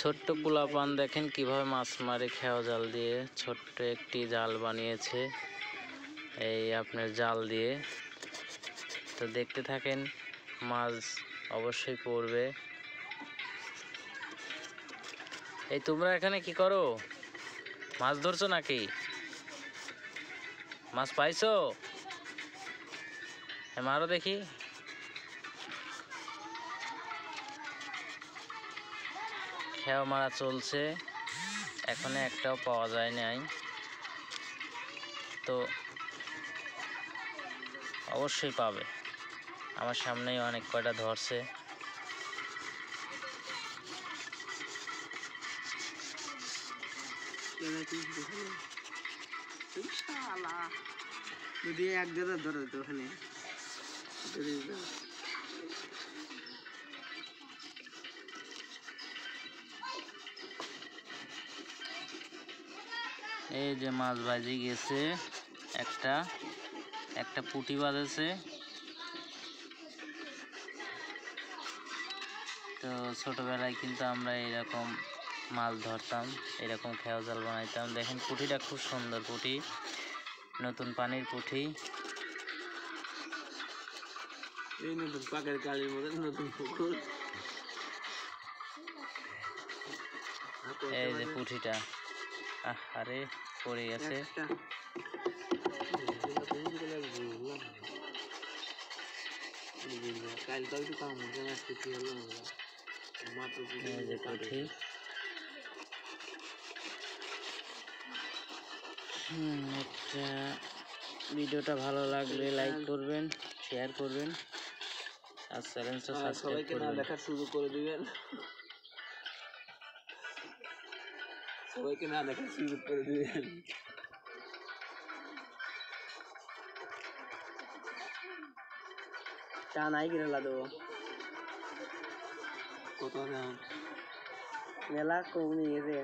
ছোট্ট পোলাপান দেখেন কিভাবে মাছ মারে খেওয়া জাল দিয়ে। ছোট্ট একটি জাল বানিয়েছে এই আপনার জাল দিয়ে। তো দেখতে থাকেন, মাছ অবশ্যই পড়বে। এই তোমরা এখানে কি করো? মাছ ধরছো নাকি? মাছ পাইছো? মারো দেখি। খেয়া মারা চলছে, এখনো একটাও পাওয়া যায় নাই। তো অবশ্যই পাবে, আমার সামনেই অনেক কয়টা ধরছে। যদি এক জায়গা ধরে তো ওখানে এই যে মাছ বাজি গেছে, একটা পুঁটি বাজেছে। তো ছোটবেলায় কিন্তু আমরা এরকম মাছ ধরতাম, এরকম খেয়া জাল বানাইতাম। দেখেন পুঁটিটা খুব সুন্দর পুঁটি, নতুন পানির পুঁটি। এই নতুন পাকের কালির মধ্যে নতুন পুকুর। এই যে পুঁটিটা, আরে পড়ে গেছে। এই যে পুঁটি। একটা ভিডিওটা ভালো লাগলে লাইক করবেন, শেয়ার করবেন আর চ্যানেলটা সাবস্ক্রাইব করবেন। দেখার সুযোগ করে দিবেন, সবাইকে না দেখার সুযোগ করে দিবেন। চা নাই কিনে দেবো কত মেলা কমে গেছে।